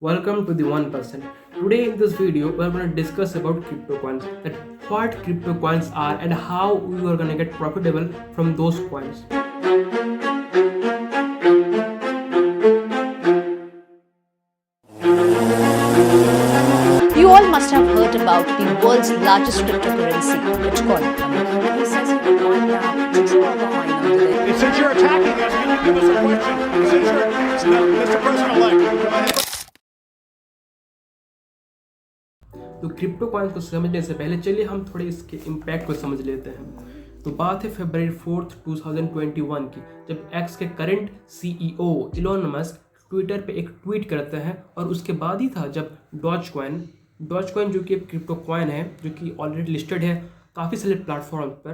Welcome to the 1%. Today in this video we are going to discuss about crypto coins, that what crypto coins are and how we are going to get profitable from those coins. You all must have heard about the world's largest cryptocurrency, Bitcoin. He says he will want now to draw a line under it. Since you're attacking us, can you give us a question? Since you're Mr. President-elect, go ahead. तो crypto coins को समझने से पहले चलिए हम थोड़े इसके impact को समझ लेते हैं। तो बात है फरवरी 4, 2021 की, जब एक्स के current CEO Elon Musk Twitter पे एक ट्वीट करते हैं, और उसके बाद ही था जब डॉज कॉइन जो कि एक क्रिप्टो कॉइन है जो कि ऑलरेडी लिस्टेड है काफ़ी सारे प्लेटफॉर्म पर,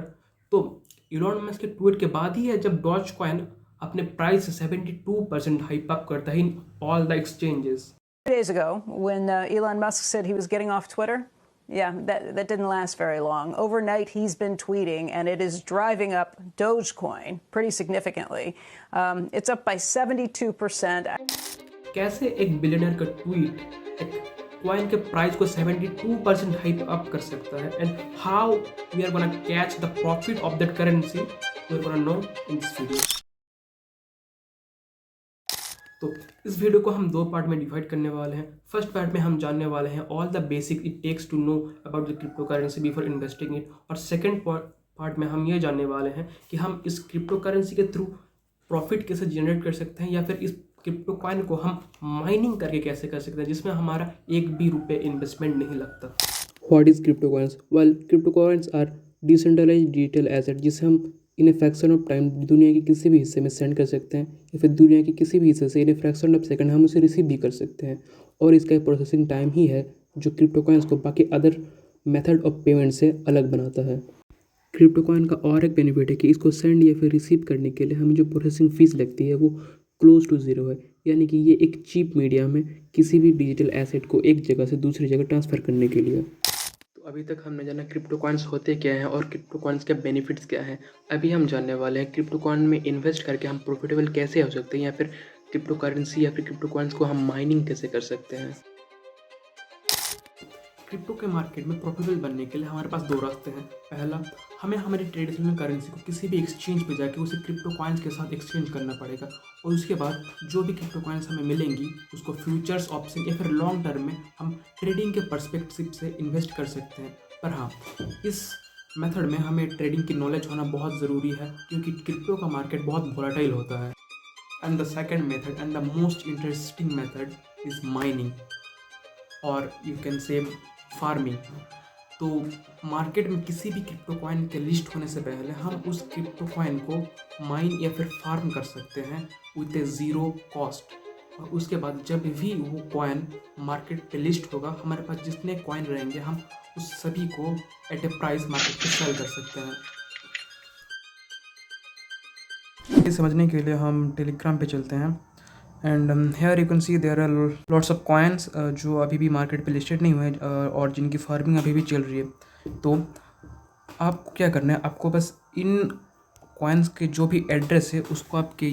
तो इलॉन मस्क के ट्वीट के बाद ही है जब डॉज कॉइन अपने प्राइस से 72% हाइप अप करता है in all the exchanges. Days ago, when Elon Musk said he was getting off Twitter, that didn't last very long. Overnight, he's been tweeting, and it is driving up Dogecoin pretty significantly. It's up by 72%. कैसे एक billionaire का tweet एक coin के price को 72% hype up कर सकता है, and how we are gonna catch the profit of that currency, we are gonna know in this video. तो इस वीडियो को हम दो पार्ट में डिवाइड करने वाले हैं। फर्स्ट पार्ट में हम जानने वाले हैं all the basic it takes to know about the cryptocurrency before investing it, और सेकंड पार्ट में हम ये जानने वाले हैं कि हम इस क्रिप्टो करेंसी के थ्रू प्रॉफिट कैसे जनरेट कर सकते हैं, या फिर इस क्रिप्टो कॉइन को हम माइनिंग करके कैसे कर सकते हैं जिसमें हमारा एक भी रुपये इन्वेस्टमेंट नहीं लगता। What is crypto coins? Well, crypto coins are decentralised digital asset जिसे हम in a fraction of time दुनिया के किसी भी हिस्से में सेंड कर सकते हैं, या फिर दुनिया के किसी भी हिस्से से इन ए फ्रैक्शन ऑफ सेकंड हम उसे रिसीव भी कर सकते हैं। और इसका एक प्रोसेसिंग टाइम ही है जो क्रिप्टो कॉइन्स को बाकी अदर मेथड ऑफ पेमेंट से अलग बनाता है। क्रिप्टो कॉइन का और एक बेनिफिट है कि इसको सेंड या फिर रिसीव करने के लिए हमें जो प्रोसेसिंग फ़ीस लगती है वो क्लोज टू ज़ीरो है, यानी कि ये एक चीप मीडियम है किसी भी डिजिटल एसेट को एक जगह से दूसरी जगह ट्रांसफ़र करने के लिए। तो अभी तक हमने जाना क्रिप्टो कॉइन्स होते क्या हैं और क्रिप्टो कॉइन्स के बेनिफिट्स क्या हैं। अभी हम जानने वाले हैं क्रिप्टो कॉइन में इन्वेस्ट करके हम प्रॉफिटेबल कैसे हो सकते हैं, या फिर क्रिप्टो करेंसी या फिर क्रिप्टो कॉइन्स को हम माइनिंग कैसे कर सकते हैं। क्रिप्टो के मार्केट में प्रॉफिटेबल बनने के लिए हमारे पास दो रास्ते हैं। पहला, हमें हमारी ट्रेडिशनल करेंसी को किसी भी एक्सचेंज पे जाके उसे क्रिप्टो कॉइन्स के साथ एक्सचेंज करना पड़ेगा, और उसके बाद जो भी क्रिप्टो कॉइन्स हमें मिलेंगी उसको फ्यूचर्स ऑप्शन या फिर लॉन्ग टर्म में हम ट्रेडिंग के पर्सपेक्टिव से इन्वेस्ट कर सकते हैं। पर हाँ, इस मेथड में हमें ट्रेडिंग की नॉलेज होना बहुत ज़रूरी है क्योंकि क्रिप्टो का मार्केट बहुत वोलेटाइल होता है। And the second method and the most interesting method is mining, और यू कैन से फार्मिंग। तो मार्केट में किसी भी क्रिप्टो कॉइन के लिस्ट होने से पहले हम उस क्रिप्टो कॉइन को माइन या फिर फार्म कर सकते हैं विद ए ज़ीरो कॉस्ट, और उसके बाद जब भी वो कॉइन मार्केट पे लिस्ट होगा हमारे पास जितने कॉइन रहेंगे हम उस सभी को एट ए प्राइस मार्केट पे सेल कर सकते हैं। ये समझने के लिए हम टेलीग्राम पे चलते हैं, and here you can see there are lots of coins जो अभी भी मार्केट पे लिस्टेड नहीं हुए और जिनकी फार्मिंग अभी भी चल रही है। तो आपको क्या करना है, आपको बस इन कॉइन्स के जो भी एड्रेस है उसको आपके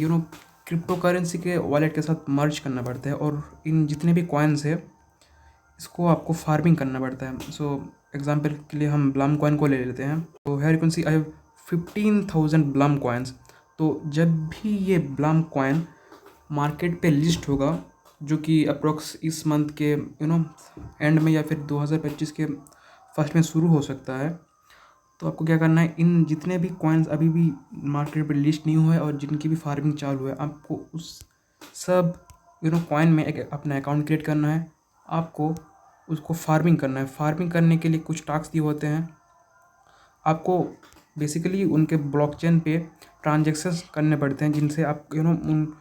क्रिप्टो करेंसी के वॉलेट के साथ मर्ज करना पड़ता है, और इन जितने भी कॉइन्स है इसको आपको फार्मिंग करना पड़ता है। सो एग्जांपल के लिए हम ब्लम कॉइन को ले लेते हैं। तो here you can see I have 15,000 Blum coins. तो जब भी ये ब्लम कॉइन मार्केट पे लिस्ट होगा, जो कि अप्रोक्स इस मंथ के एंड में या फिर 2025 के फर्स्ट में शुरू हो सकता है, तो आपको क्या करना है, इन जितने भी कॉइन्स अभी भी मार्केट पे लिस्ट नहीं हुए और जिनकी भी फार्मिंग चालू है, आपको उस सब कॉइन में एक अपना अकाउंट क्रिएट करना है, आपको उसको फार्मिंग करना है। फार्मिंग करने के लिए कुछ टास्क दिए होते हैं, आपको बेसिकली उनके ब्लॉकचेन पे ट्रांजेक्शन्स करने पड़ते हैं जिनसे आप उन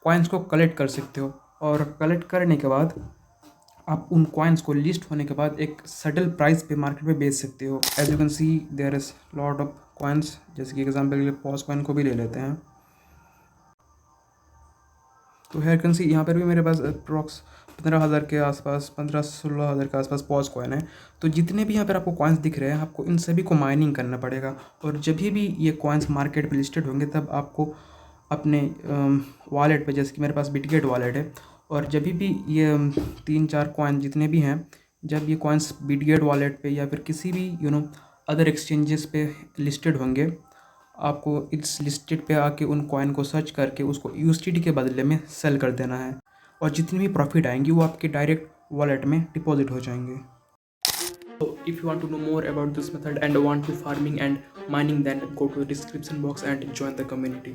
कॉइन्स को कलेक्ट कर सकते हो, और कलेक्ट करने के बाद आप उन कॉइन्स को लिस्ट होने के बाद एक सेटल प्राइस पे मार्केट पे बेच सकते हो। As you can see there is lot of coins, जैसे कि एग्जांपल के लिए पॉज कॉइन को भी ले लेते हैं। तो हेयर कैन सी यहाँ पर भी मेरे पास अप्रॉक्स 15,000 के आसपास, 15-16 हज़ार के आसपास पॉज कॉइन है। तो जितने भी यहाँ पर आपको कॉइन्स दिख रहे हैं आपको इन सभी को माइनिंग करना पड़ेगा, और जब भी ये कॉइन्स मार्केट पे लिस्टेड होंगे तब आपको अपने वॉलेट पे, जैसे कि मेरे पास बिटगेट वॉलेट है, और जब भी ये 3-4 कॉइन जितने भी हैं, जब ये कॉइन्स बिटगेट वॉलेट पे या फिर किसी भी अदर एक्सचेंजेस पे लिस्टेड होंगे, आपको इस लिस्टेड पे आके उन कॉइन को सर्च करके उसको यूएसडीटी के बदले में सेल कर देना है, और जितनी भी प्रॉफिट आएंगी वो आपके डायरेक्ट वॉलेट में डिपॉजिट हो जाएंगे. So if you want to know more about this method and want to farming and mining, then go to the description box and join the community.